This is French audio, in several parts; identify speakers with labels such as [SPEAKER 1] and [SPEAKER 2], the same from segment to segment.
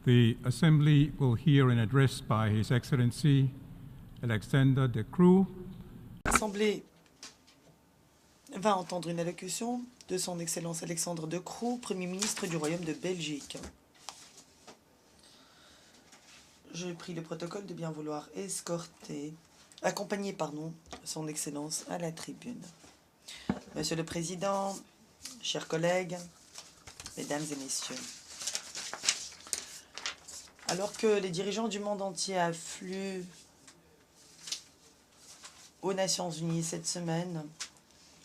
[SPEAKER 1] The Assembly will hear an address by His Excellency Alexander De Croo.
[SPEAKER 2] L'Assemblée va entendre une allocution de son Excellence Alexandre De Croo, Premier ministre du Royaume de Belgique. Je prie le protocole de bien vouloir accompagner son Excellence à la tribune. Monsieur le Président, chers collègues, Mesdames et Messieurs, alors que les dirigeants du monde entier affluent aux Nations Unies cette semaine,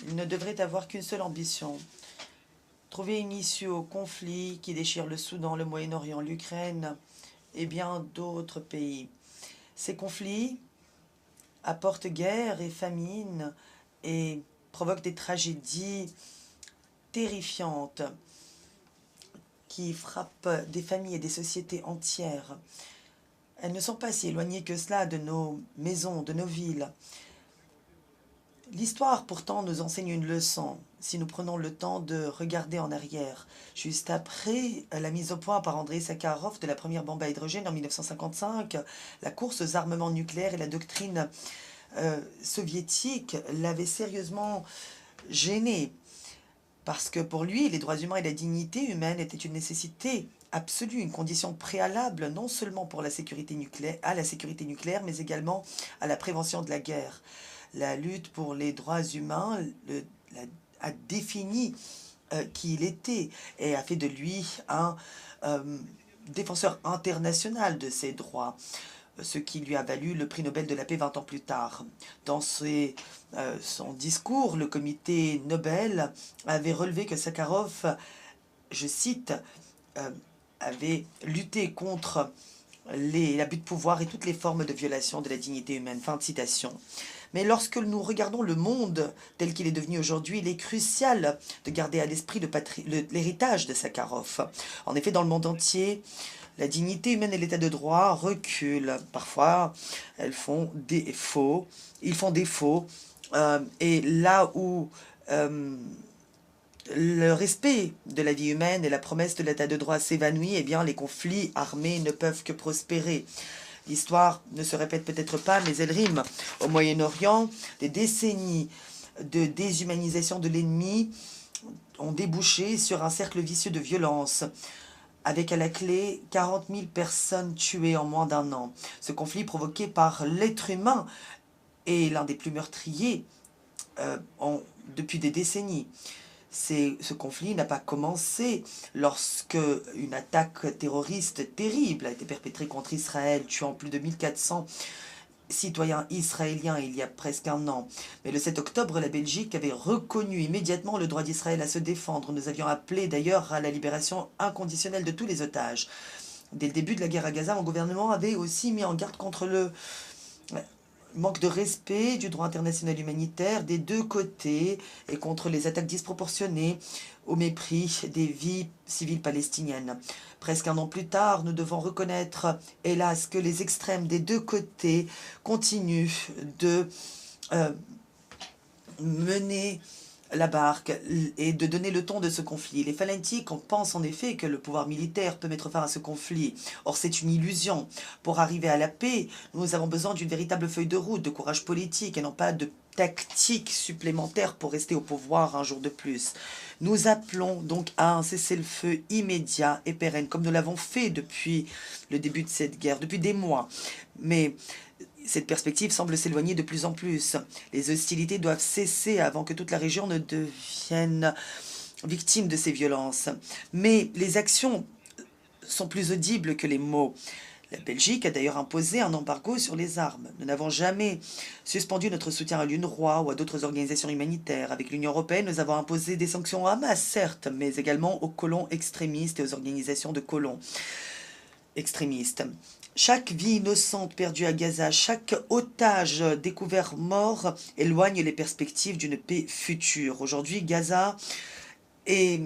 [SPEAKER 2] il ne devrait avoir qu'une seule ambition: trouver une issue au conflit qui déchire le Soudan, le Moyen-Orient, l'Ukraine et bien d'autres pays. Ces conflits apportent guerre et famine et provoquent des tragédies terrifiantes qui frappent des familles et des sociétés entières. Elles ne sont pas si éloignées que cela de nos maisons, de nos villes. L'histoire, pourtant, nous enseigne une leçon, si nous prenons le temps de regarder en arrière. Juste après la mise au point par Andrei Sakharov de la première bombe à hydrogène en 1955, la course aux armements nucléaires et la doctrine soviétique l'avaient sérieusement gêné. Parce que pour lui, les droits humains et la dignité humaine étaient une nécessité absolue, une condition préalable, non seulement pour la sécurité nucléaire, mais également à la prévention de la guerre. La lutte pour les droits humains a défini qui il était et a fait de lui un défenseur international de ces droits, ce qui lui a valu le prix Nobel de la paix 20 ans plus tard. Dans son discours, le comité Nobel avait relevé que Sakharov, je cite, avait lutté contre l'abus de pouvoir et toutes les formes de violation de la dignité humaine. Fin de citation. Mais lorsque nous regardons le monde tel qu'il est devenu aujourd'hui, il est crucial de garder à l'esprit l'héritage de Sakharov. En effet, dans le monde entier, la dignité humaine et l'état de droit reculent. Parfois, ils font défaut. Et là où le respect de la vie humaine et la promesse de l'état de droit s'évanouit, eh bien, les conflits armés ne peuvent que prospérer. L'histoire ne se répète peut-être pas, mais elle rime. Au Moyen-Orient, des décennies de déshumanisation de l'ennemi ont débouché sur un cercle vicieux de violence, avec à la clé 40 000 personnes tuées en moins d'un an. Ce conflit provoqué par l'être humain est l'un des plus meurtriers depuis des décennies. Ce conflit n'a pas commencé lorsque une attaque terroriste terrible a été perpétrée contre Israël, tuant plus de 1400 citoyens israéliens il y a presque un an. Mais le 7 octobre, la Belgique avait reconnu immédiatement le droit d'Israël à se défendre. Nous avions appelé d'ailleurs à la libération inconditionnelle de tous les otages. Dès le début de la guerre à Gaza, mon gouvernement avait aussi mis en garde contre le manque de respect du droit international humanitaire des deux côtés et contre les attaques disproportionnées au mépris des vies civiles palestiniennes. Presque un an plus tard, nous devons reconnaître, hélas, que les extrêmes des deux côtés continuent de mener la barque et de donner le ton de ce conflit. Les phalantiques pensent en effet que le pouvoir militaire peut mettre fin à ce conflit. Or, c'est une illusion. Pour arriver à la paix, nous avons besoin d'une véritable feuille de route, de courage politique et non pas de tactique supplémentaire pour rester au pouvoir un jour de plus. Nous appelons donc à un cessez-le-feu immédiat et pérenne, comme nous l'avons fait depuis le début de cette guerre, depuis des mois. Mais cette perspective semble s'éloigner de plus en plus. Les hostilités doivent cesser avant que toute la région ne devienne victime de ces violences. Mais les actions sont plus audibles que les mots. La Belgique a d'ailleurs imposé un embargo sur les armes. Nous n'avons jamais suspendu notre soutien à l'UNRWA ou à d'autres organisations humanitaires. Avec l'Union européenne, nous avons imposé des sanctions à Hamas, certes, mais également aux colons extrémistes et aux organisations de colons extrémistes. Chaque vie innocente perdue à Gaza, chaque otage découvert mort éloigne les perspectives d'une paix future. Aujourd'hui, Gaza est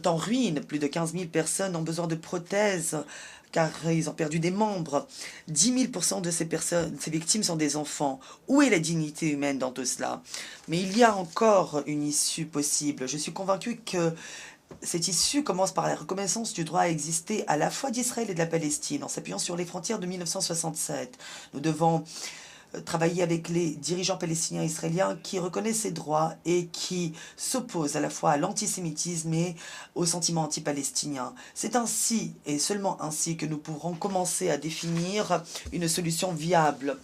[SPEAKER 2] en ruine. Plus de 15 000 personnes ont besoin de prothèses car ils ont perdu des membres. 10 000% de ces victimes sont des enfants. Où est la dignité humaine dans tout cela? Mais il y a encore une issue possible. Je suis convaincu que Cette issue commence par la reconnaissance du droit à exister à la fois d'Israël et de la Palestine, en s'appuyant sur les frontières de 1967. Nous devons travailler avec les dirigeants palestiniens et israéliens qui reconnaissent ces droits et qui s'opposent à la fois à l'antisémitisme et aux sentiments anti-palestiniens. C'est ainsi, et seulement ainsi, que nous pourrons commencer à définir une solution viable,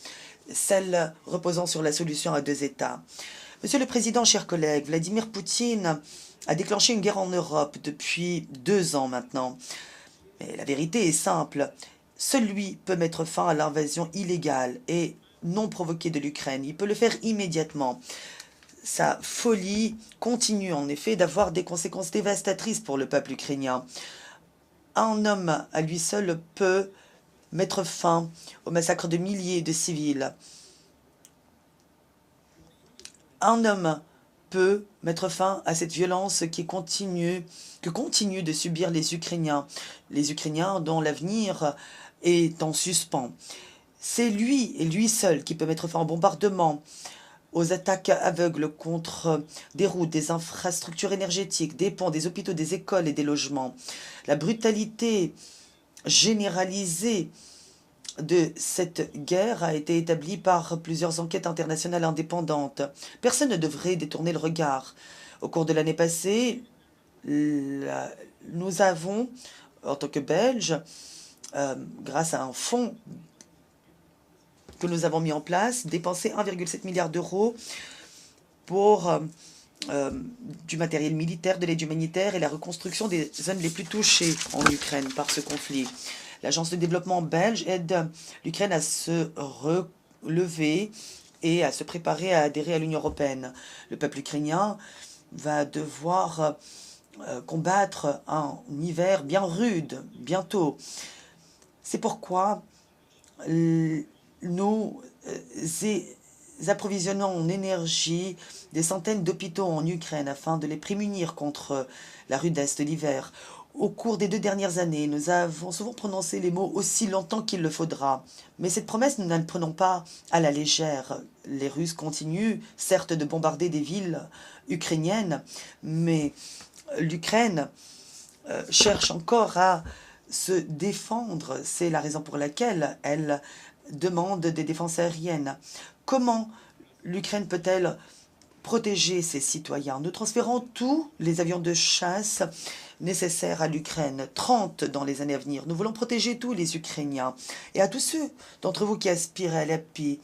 [SPEAKER 2] celle reposant sur la solution à deux États. Monsieur le Président, chers collègues, Vladimir Poutine a déclenché une guerre en Europe depuis 2 ans maintenant. Mais la vérité est simple. Seul lui peut mettre fin à l'invasion illégale et non provoquée de l'Ukraine. Il peut le faire immédiatement. Sa folie continue en effet d'avoir des conséquences dévastatrices pour le peuple ukrainien. Un homme à lui seul peut mettre fin au massacre de milliers de civils. Un homme peut mettre fin à cette violence que continuent de subir les Ukrainiens dont l'avenir est en suspens. C'est lui et lui seul qui peut mettre fin au bombardement, aux attaques aveugles contre des routes, des infrastructures énergétiques, des ponts, des hôpitaux, des écoles et des logements. La brutalité généralisée de cette guerre a été établie par plusieurs enquêtes internationales indépendantes. Personne ne devrait détourner le regard. Au cours de l'année passée, nous avons, en tant que Belges, grâce à un fonds que nous avons mis en place, dépensé 1,7 milliard d'euros pour du matériel militaire, de l'aide humanitaire et la reconstruction des zones les plus touchées en Ukraine par ce conflit. L'agence de développement belge aide l'Ukraine à se relever et à se préparer à adhérer à l'Union européenne. Le peuple ukrainien va devoir combattre un hiver bien rude bientôt. C'est pourquoi nous approvisionnons en énergie des centaines d'hôpitaux en Ukraine afin de les prémunir contre la rudesse de l'hiver. Au cours des 2 dernières années, nous avons souvent prononcé les mots « aussi longtemps qu'il le faudra ». Mais cette promesse, nous ne la prenons pas à la légère. Les Russes continuent, certes, de bombarder des villes ukrainiennes, mais l'Ukraine cherche encore à se défendre. C'est la raison pour laquelle elle demande des défenses aériennes. Comment l'Ukraine peut-elle protéger ses citoyens? Nous transférons tous les avions de chasse nécessaires à l'Ukraine, 30 dans les années à venir. Nous voulons protéger tous les Ukrainiens et à tous ceux d'entre vous qui aspirent à la paix.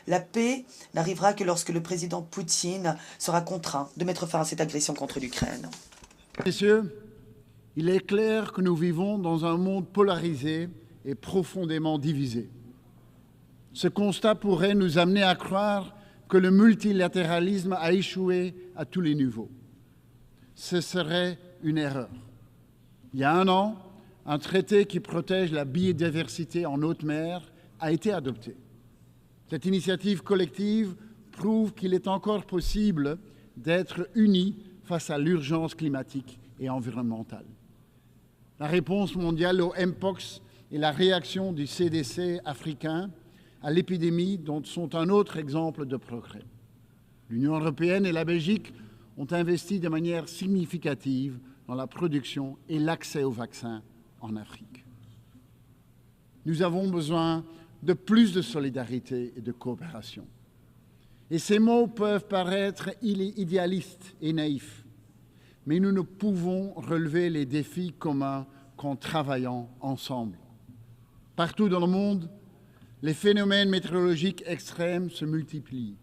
[SPEAKER 2] La paix n'arrivera que lorsque le président Poutine sera contraint de mettre fin à cette agression contre l'Ukraine.
[SPEAKER 3] Messieurs, il est clair que nous vivons dans un monde polarisé et profondément divisé. Ce constat pourrait nous amener à croire que le multilatéralisme a échoué à tous les niveaux. Ce serait une erreur. Il y a 1 an, un traité qui protège la biodiversité en haute mer a été adopté. Cette initiative collective prouve qu'il est encore possible d'être unis face à l'urgence climatique et environnementale. La réponse mondiale au Mpox et la réaction du CDC africain à l'épidémie dont sont un autre exemple de progrès. L'Union européenne et la Belgique ont investi de manière significative dans la production et l'accès aux vaccins en Afrique. Nous avons besoin de plus de solidarité et de coopération. Et ces mots peuvent paraître idéalistes et naïfs, mais nous ne pouvons relever les défis communs qu'en travaillant ensemble. Partout dans le monde, les phénomènes météorologiques extrêmes se multiplient.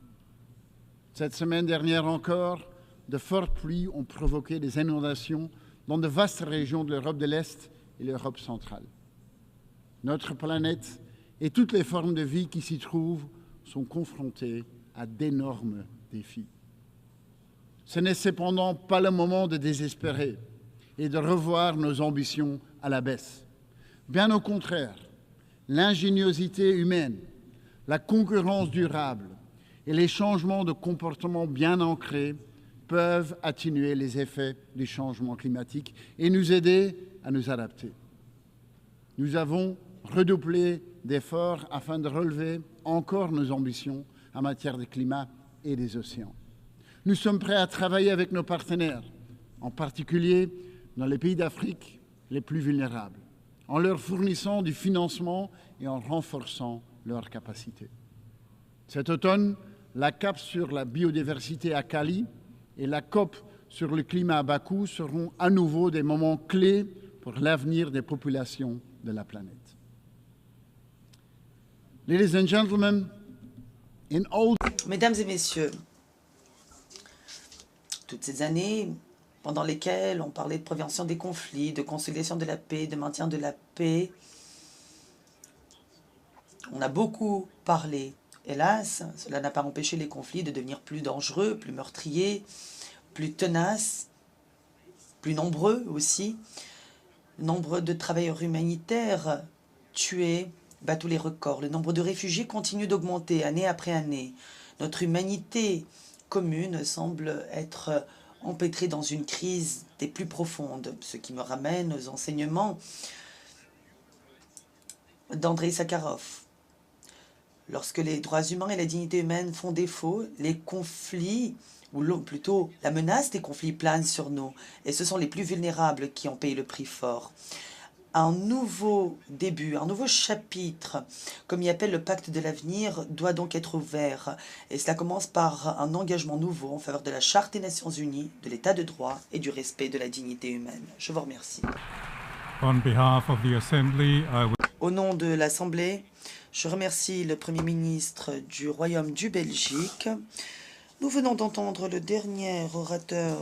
[SPEAKER 3] Cette semaine dernière encore, de fortes pluies ont provoqué des inondations dans de vastes régions de l'Europe de l'Est et l'Europe centrale. Notre planète et toutes les formes de vie qui s'y trouvent sont confrontées à d'énormes défis. Ce n'est cependant pas le moment de désespérer et de revoir nos ambitions à la baisse. Bien au contraire, l'ingéniosité humaine, la concurrence durable et les changements de comportement bien ancrés peuvent atténuer les effets du changement climatique et nous aider à nous adapter. Nous avons redoublé d'efforts afin de relever encore nos ambitions en matière de climat et des océans. Nous sommes prêts à travailler avec nos partenaires en particulier dans les pays d'Afrique les plus vulnérables, en leur fournissant du financement et en renforçant leurs capacités. Cet automne, la CAP sur la biodiversité à Cali et la COP sur le climat à Bakou seront à nouveau des moments clés pour l'avenir des populations de la planète. Ladies and gentlemen, in all...
[SPEAKER 2] Mesdames et messieurs, toutes ces années pendant lesquelles on parlait de prévention des conflits, de consolidation de la paix, de maintien de la paix, on a beaucoup parlé. Hélas, cela n'a pas empêché les conflits de devenir plus dangereux, plus meurtriers, plus tenaces, plus nombreux aussi. Le nombre de travailleurs humanitaires tués bat tous les records. Le nombre de réfugiés continue d'augmenter année après année. Notre humanité commune semble être empêtrée dans une crise des plus profondes, ce qui me ramène aux enseignements d'Andrei Sakharov. Lorsque les droits humains et la dignité humaine font défaut, les conflits, ou plutôt la menace des conflits plane sur nous, et ce sont les plus vulnérables qui en payent le prix fort. Un nouveau début, un nouveau chapitre, comme y appelle le pacte de l'avenir, doit donc être ouvert. Et cela commence par un engagement nouveau en faveur de la Charte des Nations Unies, de l'État de droit et du respect de la dignité humaine. Je vous remercie.
[SPEAKER 1] On behalf of the Assembly,
[SPEAKER 2] Au nom de l'Assemblée, je remercie le Premier ministre du Royaume du Belgique. Nous venons d'entendre le dernier orateur